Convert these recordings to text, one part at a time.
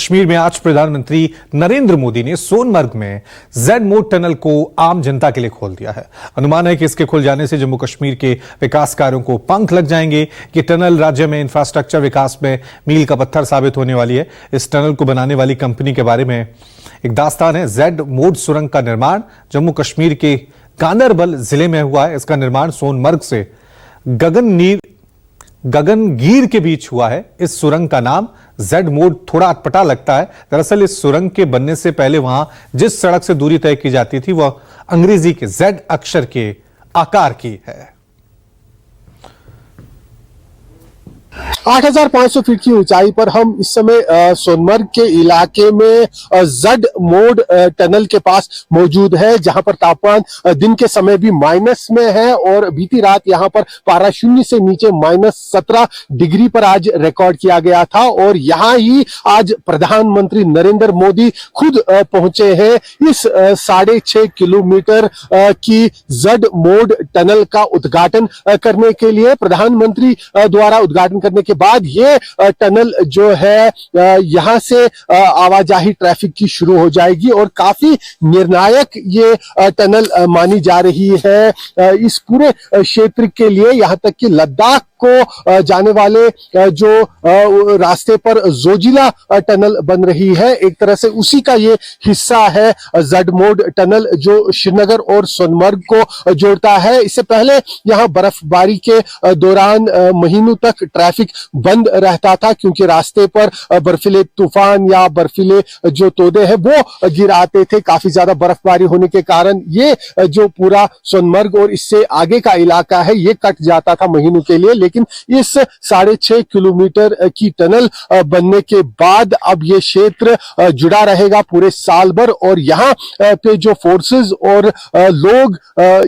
कश्मीर में आज प्रधानमंत्री नरेंद्र मोदी ने सोनमर्ग में जेड मोड टनल को आम जनता के लिए खोल दिया है। अनुमान है कि इसके खुल जाने से जम्मू कश्मीर के विकास कार्यों को पंख लग जाएंगे। ये टनल राज्य में इंफ्रास्ट्रक्चर विकास में मील का पत्थर साबित होने वाली है। इस टनल को बनाने वाली कंपनी के बारे में एक दास्तान है। जेड मोड सुरंग का निर्माण जम्मू कश्मीर के गांदरबल जिले में हुआ है। इसका निर्माण सोनमर्ग से गगनगीर के बीच हुआ है। इस सुरंग का नाम जेड मोड थोड़ा अटपटा लगता है। दरअसल इस सुरंग के बनने से पहले वहां जिस सड़क से दूरी तय की जाती थी वह अंग्रेजी के जेड अक्षर के आकार की है। 8,500 फीट की ऊंचाई पर हम इस समय सोनमर्ग के इलाके में जेड मोड टनल के पास मौजूद है, जहां पर तापमान दिन के समय भी माइनस में है और बीती रात यहां पर पारा शून्य से नीचे -17 डिग्री पर आज रिकॉर्ड किया गया था। और यहां ही आज प्रधानमंत्री नरेंद्र मोदी खुद पहुंचे हैं इस 6.5 किलोमीटर की जेड मोड टनल का उद्घाटन करने के लिए। प्रधानमंत्री द्वारा उद्घाटन करने के बाद ये टनल जो है यहां से आवाजाही ट्रैफिक की शुरू हो जाएगी और काफी निर्णायक ये टनल मानी जा रही है इस पूरे क्षेत्र के लिए। यहां तक कि लद्दाख को जाने वाले जो रास्ते पर जोजिला टनल बन रही है, एक तरह से उसी का ये हिस्सा है जेड मोड टनल जो श्रीनगर और सोनमर्ग को जोड़ता है। इससे पहले यहां बर्फबारी के दौरान महीनों तक ट्रैफिक बंद रहता था, क्योंकि रास्ते पर बर्फीले तूफान या बर्फीले जो तोदे हैं वो गिर आते थे। काफी ज्यादा बर्फबारी होने के कारण ये जो पूरा सोनमर्ग और इससे आगे का इलाका है ये कट जाता था महीनों के लिए। लेकिन इस 6.5 किलोमीटर की टनल बनने के बाद अब ये क्षेत्र जुड़ा रहेगा पूरे साल भर और यहाँ पे जो फोर्सेस और लोग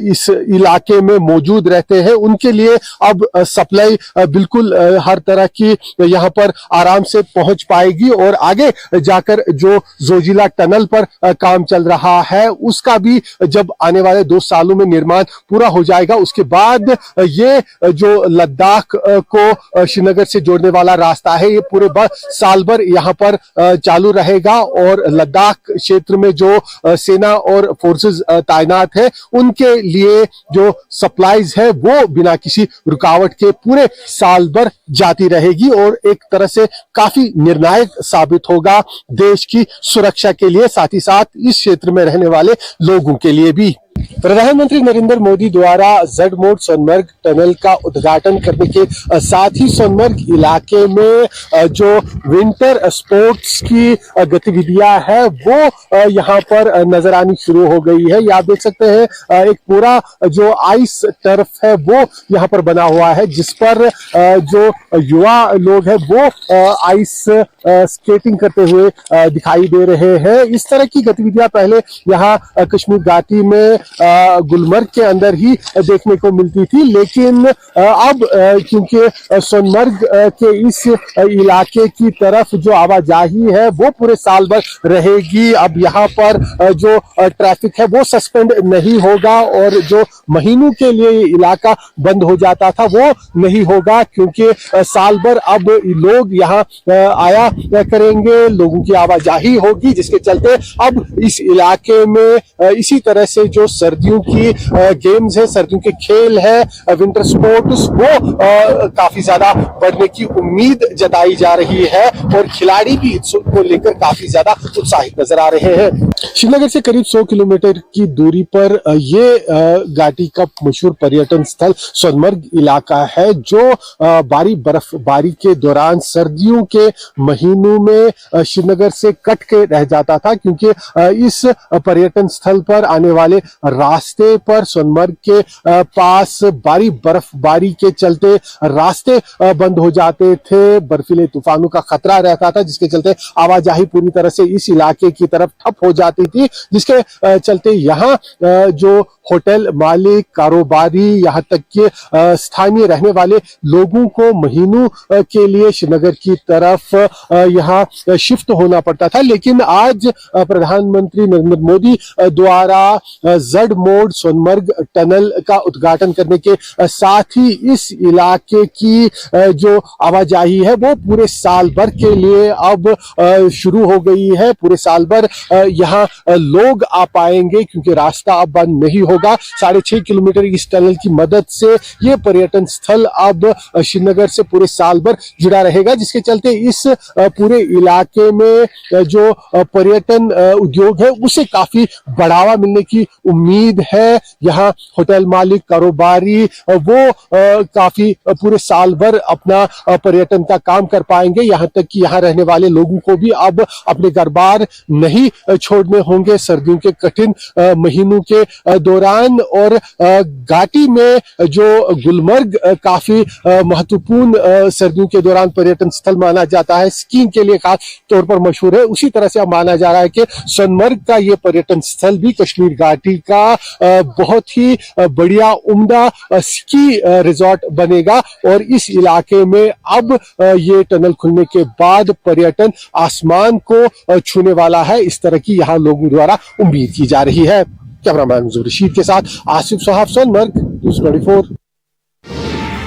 इस इलाके में मौजूद रहते हैं उनके लिए अब सप्लाई बिल्कुल हर तरह की यहाँ पर आराम से पहुंच पाएगी। और आगे जाकर जो जोजिला टनल पर काम चल रहा है उसका भी जब आने वाले 2 सालों में निर्माण पूरा हो जाएगा, उसके बाद ये जो लद्दाख को श्रीनगर से जोड़ने वाला रास्ता है ये पूरे साल भर यहाँ पर चालू रहेगा। और लद्दाख क्षेत्र में जो सेना और फोर्सेस तैनात है उनके लिए जो सप्लाईज है वो बिना किसी रुकावट के पूरे साल भर जाती रहेगी और एक तरह से काफी निर्णायक साबित होगा देश की सुरक्षा के लिए, साथ ही साथ इस क्षेत्र में रहने वाले लोगों के लिए भी। प्रधानमंत्री नरेंद्र मोदी द्वारा जेड मोड सोनमर्ग टनल का उद्घाटन करने के साथ ही सोनमर्ग इलाके में जो विंटर स्पोर्ट्स की गतिविधियां है वो यहाँ पर नजर आनी शुरू हो गई है। ये आप देख सकते हैं एक पूरा जो आइस टर्फ है वो यहाँ पर बना हुआ है, जिस पर जो युवा लोग हैं वो आइस स्केटिंग करते हुए दिखाई दे रहे हैं। इस तरह की गतिविधियां पहले यहाँ कश्मीर घाटी में गुलमर्ग के अंदर ही देखने को मिलती थी, लेकिन अब क्योंकि सोनमर्ग के इस इलाके की तरफ जो आवाजाही है वो पूरे साल भर रहेगी। अब यहाँ पर जो ट्रैफिक है वो सस्पेंड नहीं होगा और जो महीनों के लिए ये इलाका बंद हो जाता था वो नहीं होगा, क्योंकि साल भर अब लोग यहाँ आया करेंगे, लोगों की आवाजाही होगी, जिसके चलते अब इस इलाके में इसी तरह से जो सर्दियों की गेम्स है, सर्दियों के खेल है, विंटर स्पोर्ट्स वो काफी ज्यादा बढ़ने की उम्मीद जताई जा रही है और खिलाड़ी भी इसको लेकर काफी ज्यादा उत्साहित नजर आ रहे हैं। श्रीनगर से करीब 100 किलोमीटर की दूरी पर ये घाटी का मशहूर पर्यटन स्थल सोनमर्ग इलाका है, जो बर्फबारी के दौरान सर्दियों के महीनों में श्रीनगर से कट के रह जाता था, क्योंकि इस पर्यटन स्थल पर आने वाले रास्ते पर सोनमर्ग के पास भारी बर्फबारी के चलते रास्ते बंद हो जाते थे, बर्फीले तूफानों का खतरा रहता था, जिसके चलते आवाजाही पूरी तरह से इस इलाके की तरफ ठप हो जाती थी, जिसके चलते यहाँ जो होटल मालिक, कारोबारी, यहाँ तक कि स्थानीय रहने वाले लोगों को महीनों के लिए श्रीनगर की तरफ यहाँ शिफ्ट होना पड़ता था। लेकिन आज प्रधानमंत्री नरेंद्र मोदी द्वारा जड मोड सोनमर्ग टनल का उद्घाटन करने के साथ ही इस इलाके की जो आवाजाही है वो पूरे साल भर के लिए अब शुरू हो गई है। पूरे साल भर यहाँ लोग आ पाएंगे क्योंकि रास्ता अब बंद नहीं होगा। 6.5 किलोमीटर इस टनल की मदद से ये पर्यटन स्थल अब श्रीनगर से पूरे साल भर जुड़ा रहेगा, जिसके चलते इस पूरे इलाके में जो पर्यटन उद्योग है उसे काफी बढ़ावा मिलने की उम्मीद है। यहाँ होटल मालिक, कारोबारी वो काफी पूरे साल भर अपना पर्यटन का काम कर पाएंगे। यहाँ तक कि यहाँ रहने वाले लोगों को भी अब अपने घर बार नहीं छोड़ने होंगे सर्दियों के कठिन महीनों के दौरान। और घाटी में जो गुलमर्ग काफी महत्वपूर्ण सर्दियों के दौरान पर्यटन स्थल माना जाता है, स्कीइंग के लिए खास तौर पर मशहूर है, उसी तरह से अब माना जा रहा है कि सोनमर्ग का ये पर्यटन स्थल भी कश्मीर घाटी का बहुत ही बढ़िया उम्दा स्की रिजॉर्ट बनेगा। और इस इलाके में अब ये टनल खुलने के बाद पर्यटन आसमान को छूने वाला है, इस तरह की यहाँ लोगों द्वारा उम्मीद की जा रही है। कैमरामैन रशीद के साथ आसिफ सोहाब, सोनमर्ग, न्यूज़ 24।